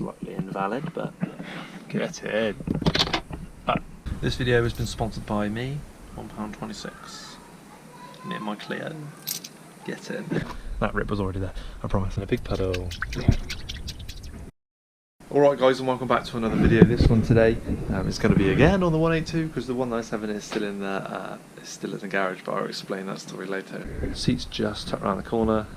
slightly invalid, but get in. This video has been sponsored by me, £1.26. Near my Clio. Get in. That rip was already there, I promise. And a big puddle. Alright guys, and welcome back to another video. This one today is going to be again on the 182 because the 197 is still in the garage, but I'll explain that story later. Seat's just tucked around the corner.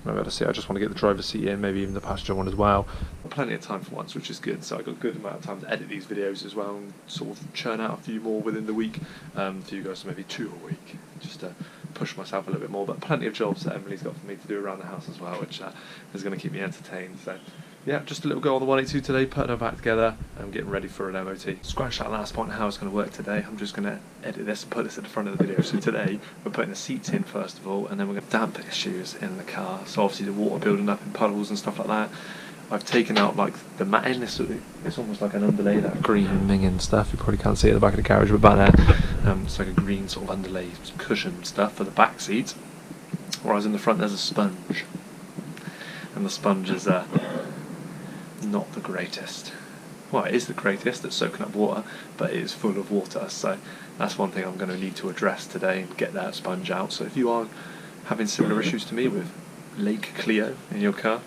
Maybe I just want to get the driver's seat in, maybe even the passenger one as well. Plenty of time for once, which is good. So I got a good amount of time to edit these videos as well and sort of churn out a few more within the week. For you guys, maybe 2 a week, just to push myself a little bit more. But plenty of jobs that Emily's got for me to do around the house as well, which is going to keep me entertained. So yeah, just a little go on the 182 today, putting her back together and getting ready for an MOT. Scratch that last point on how it's going to work today. I'm just going to edit this and put this at the front of the video. So today we're putting the seats in first of all, and then we're going to damp issues in the car. So obviously the water building up in puddles and stuff like that. I've taken out like the matting. It's almost like an underlay, that green minging stuff. You probably can't see it at the back of the carriage, but back there it's like a green sort of underlay cushion stuff for the back seats. Whereas in the front there's a sponge, and the sponge is not the greatest. Well, it is the greatest at soaking up water, but it is full of water, so that's one thing I'm going to need to address today and get that sponge out. So if you are having similar issues to me with Lake Clio in your car,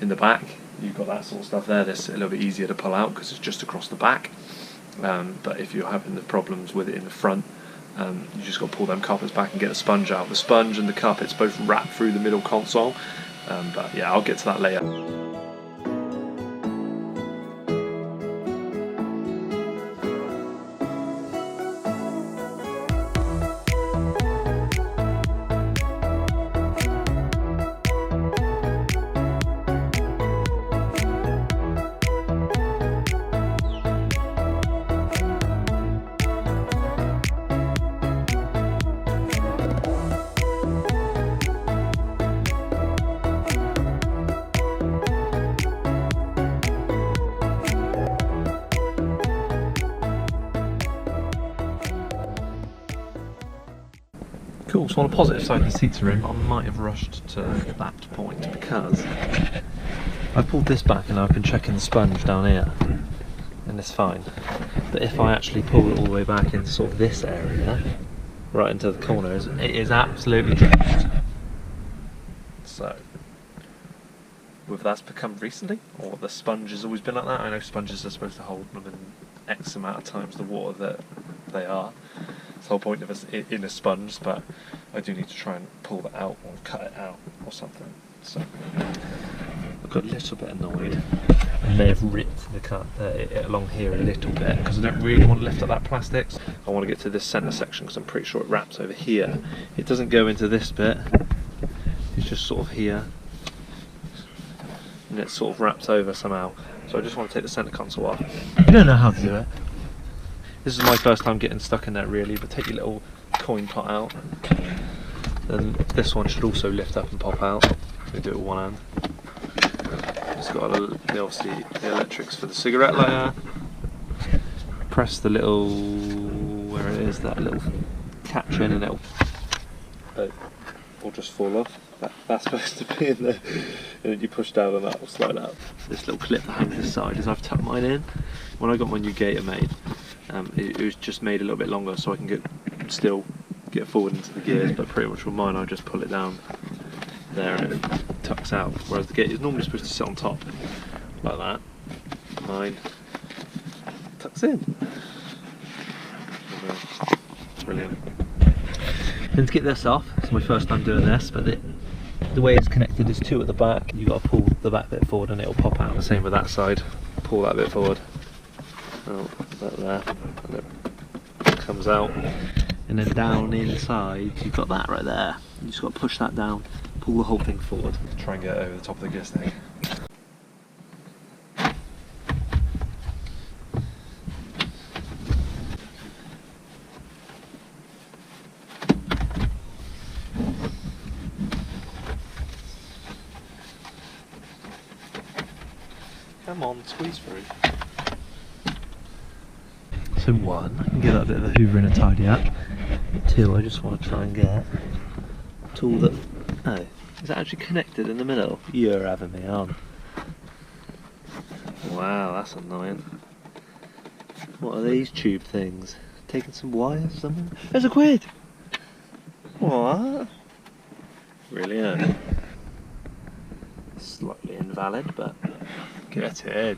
in the back you've got that sort of stuff there, that's a little bit easier to pull out because it's just across the back. But if you're having the problems with it in the front, you just got to pull them carpets back and get the sponge out. The sponge and the carpets both wrap through the middle console, but yeah, I'll get to that later. Cool, so on the positive side the seats are in, but I might have rushed to that point because I pulled this back and I've been checking the sponge down here and it's fine. But if I actually pull it all the way back into sort of this area, right into the corners, it is absolutely drenched. So, whether that's become recently or the sponge has always been like that. I know sponges are supposed to hold them in X amount of times the water that they are. It's the whole point of us in a sponge, but I do need to try and pull that out or cut it out or something. So I got a little bit annoyed. I may have ripped the cut along here a little bit because I don't really want to lift up that plastics. I want to get to this centre section because I'm pretty sure it wraps over here. It doesn't go into this bit. It's just sort of here, and it's sort of wrapped over somehow. So I just want to take the centre console off. I don't know how to do it. This is my first time getting stuck in there really, but take your little coin pot out. Then this one should also lift up and pop out. We do it with one hand. It's got obviously the electrics for the cigarette lighter. Press the little, where it is, that little catch in and it'll just fall off. That's supposed to be in there. And then you push down and that will slide out. This little clip that hangs this side is I've tucked mine in. When I got my new gator made, it was just made a little bit longer so I can still get forward into the gears, but pretty much with mine I just pull it down there and it tucks out, whereas the gator is normally supposed to sit on top like that. Mine tucks in. Brilliant. And to get this off, it's my first time doing this, but the way it's connected is 2 at the back. You've got to pull the back bit forward and it'll pop out. The same with that side. Pull that bit forward. Oh, that there, and it comes out, and then down inside you've got that right there. You just got to push that down, pull the whole thing forward, try and get it over the top of the gear stick. Come on, squeeze through. So 1, I can get that bit of a hoover and a tidy up. 2, I just want to try and get a tool that, oh, is that actually connected in the middle? You're having me on. Wow, that's annoying. What are these tube things? Taking some wires somewhere? There's a quid! What? Brilliant. Slightly invalid, but get in.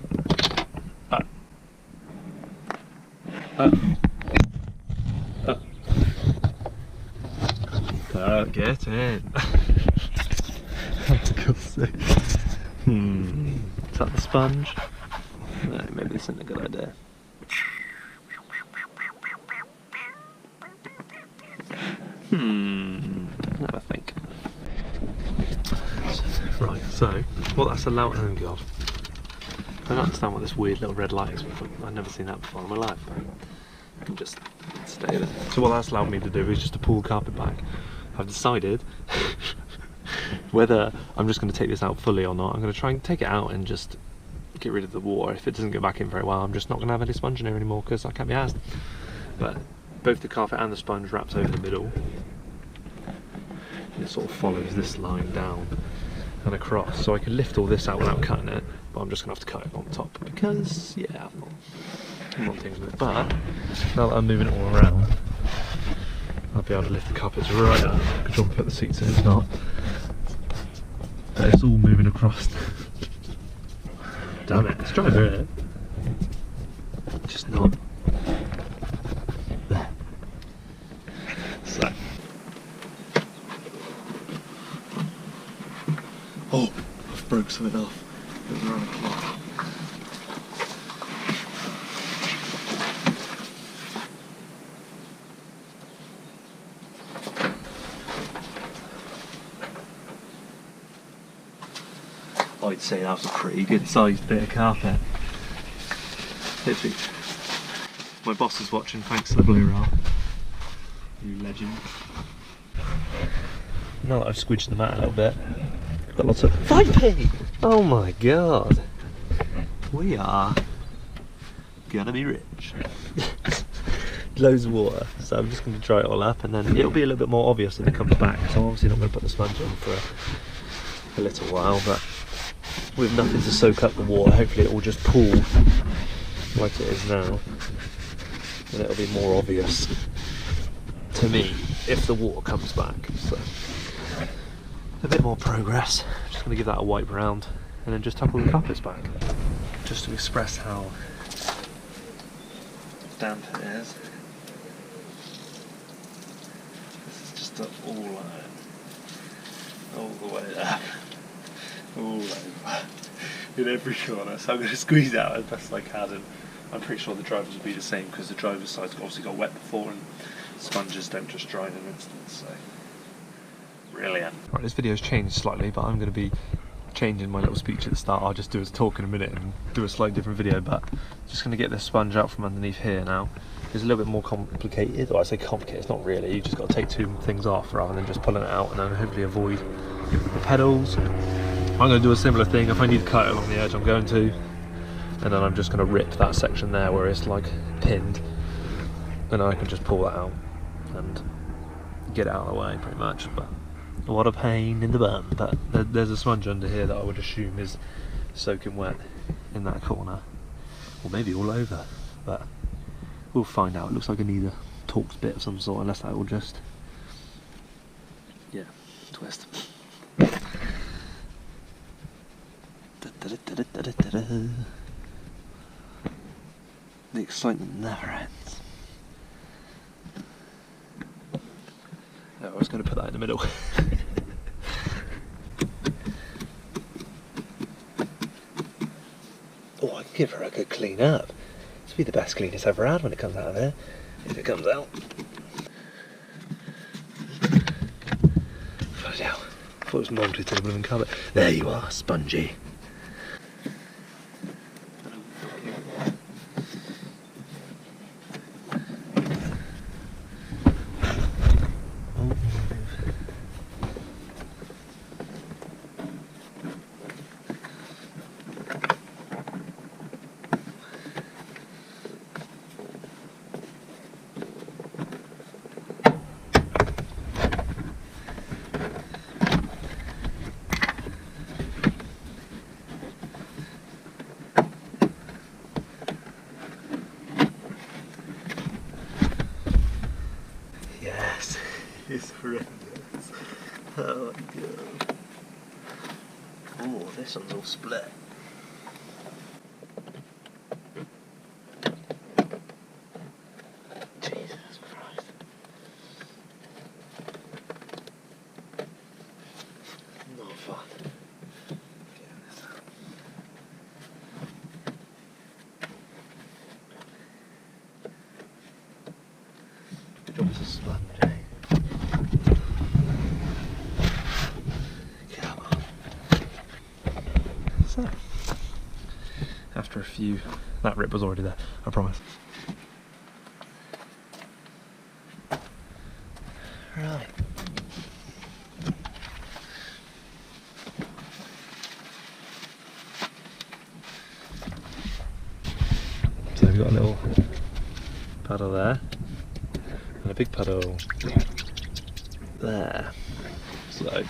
Get in. For God's sake. Is that the sponge? No, maybe this isn't a good idea. Have a think. Right, so what that's allowed. Oh God. I don't understand what this weird little red light is. I've never seen that before in my life. But I can just stay there. So what that's allowed me to do is just to pull the carpet back. I've decided whether I'm just going to take this out fully or not. I'm going to try and take it out and just get rid of the water. If it doesn't go back in very well, I'm just not going to have any sponge in here anymore because I can't be asked. But both the carpet and the sponge wraps over the middle. And it sort of follows this line down and across. So I can lift all this out without cutting it, but I'm just going to have to cut it on top because, yeah, I'm not taking it. But now that I'm moving it all around, I'll be able to lift the carpets right up. I could probably put the seats in, if not. But it's all moving across. Damn it, let's try doing it. Just not. There. So. Oh, I've broke something off. It was around a clock. I'd say that was a pretty good sized bit of carpet. Literally. My boss is watching, thanks to the blue roll. You legend. Now that I've squidged them out a little bit, got lots of 5p! Oh my god! We are gonna be rich. Loads of water, so I'm just going to dry it all up and then it'll be a little bit more obvious when it comes back. So I'm obviously not going to put the sponge on for a little while, but with nothing to soak up the water, hopefully it will just pool like it is now, and it'll be more obvious to me if the water comes back. So a bit more progress. Just going to give that a wipe round and then just tuck all the carpets back, just to express how damp it is. This is just all the way up. All over, in every corner, so I'm going to squeeze out as best I can, and I'm pretty sure the drivers will be the same because the driver's side's obviously got wet before and sponges don't just dry in an instant, so brilliant. Right, this video's changed slightly, but I'm going to be changing my little speech at the start. I'll just do a talk in a minute and do a slightly different video, but just going to get this sponge out from underneath here now. It's a little bit more complicated, or I say complicated, it's not really, you just got to take two things off rather than just pulling it out and then hopefully avoid the pedals. I'm going to do a similar thing. If I need to cut it along the edge, I'm going to, and then I'm just going to rip that section there where it's like pinned, and I can just pull that out and get it out of the way pretty much. But a lot of pain in the bum, but there's a sponge under here that I would assume is soaking wet in that corner, or maybe all over, but we'll find out. It looks like I need a Torx bit of some sort, unless that will just, yeah, twist. The excitement never ends. Oh, I was going to put that in the middle. Oh, I can give her a good clean up. This will be the best clean it's ever had when it comes out of here. If it comes out. Bloody hell. I thought it was mouldy to the blooming carpet. There you are, spongy. It's horrendous. Oh my god. Oh, this one's all split. Jesus Christ. Not fun. Getting this out. Good job it's a sponge, eh? Come on. So, after a few, that rip was already there, I promise. Right. So we've got a little puddle there, and a big puddle there. So if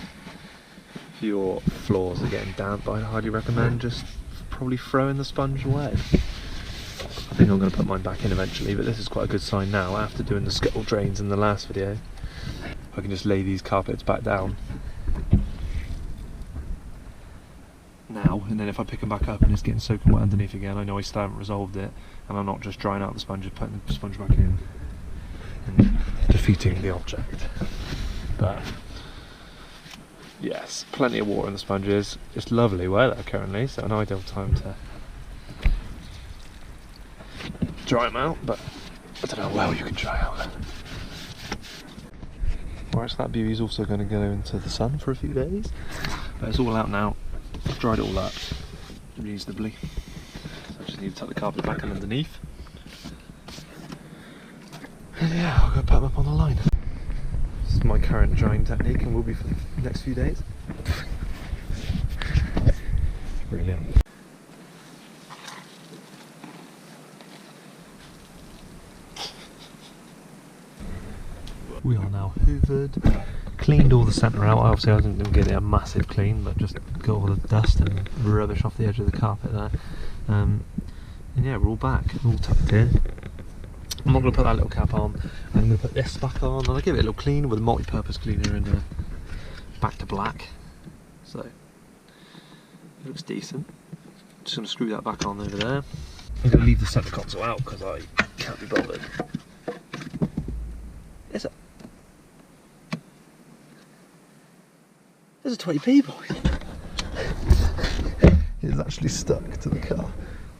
your floors are getting damp, I'd highly recommend just probably throwing the sponge away. I think I'm going to put mine back in eventually, but this is quite a good sign now after doing the scuttle drains in the last video. I can just lay these carpets back down now, and then if I pick them back up and it's getting soaking wet underneath again, I know I still haven't resolved it, and I'm not just drying out the sponge and putting the sponge back in and defeating the object. But yes, plenty of water in the sponges. It's lovely weather currently, so an ideal time to dry them out, but I don't know how well you can dry out them. Whereas that beauty's also going to go into the sun for a few days, but it's all out now. I've dried it all up reasonably, so I just need to tuck the carpet back in underneath, and yeah, I'll go put them up on the line. This is my current drying technique and will be for the next few days. Brilliant. We are now hoovered, cleaned all the centre out. Obviously I didn't get it a massive clean, but just got all the dust and rubbish off the edge of the carpet there. And yeah, we're all back, all tucked in. I'm not going to put that little cap on, I'm going to put this back on, and I'll give it a little clean with a multi-purpose cleaner and back to black. So, it looks decent. Just going to screw that back on over there. I'm going to leave the centre console out because I can't be bothered. There's a 20p, boys. It's actually stuck to the car.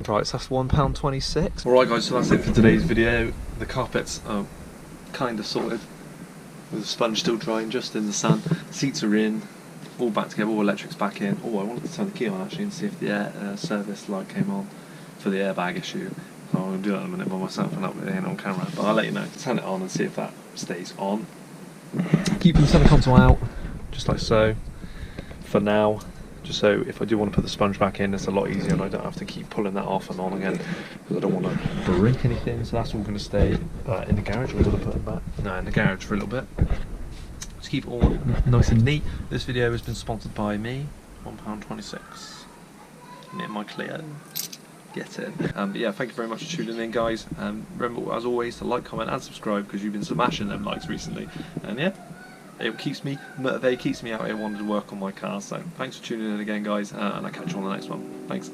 Right, so that's £1.26. Alright guys, so that's it for today's video. The carpets are kind of sorted, with the sponge still drying just in the sun. Seats are in, all back together, all electrics back in. Oh, I wanted to turn the key on actually and see if the air service light came on for the airbag issue. So I'm going to do that in a minute by myself and upload it on camera. But I'll let you know. Turn it on and see if that stays on. Keeping the centre console out, just like so, for now. Just so if I do want to put the sponge back in, it's a lot easier and I don't have to keep pulling that off and on again because I don't want to break anything. So that's all going to stay in the garage. We're going to put it back in the garage for a little bit. To keep it all nice and neat. This video has been sponsored by me, £1.26. Me and my Clio. Get in. But yeah, thank you very much for tuning in, guys. Remember, as always, to like, comment and subscribe because you've been smashing them likes recently. And yeah, it keeps me motivated, keeps me out here wanting to work on my car. So thanks for tuning in again, guys, and I'll catch you on the next one. Thanks.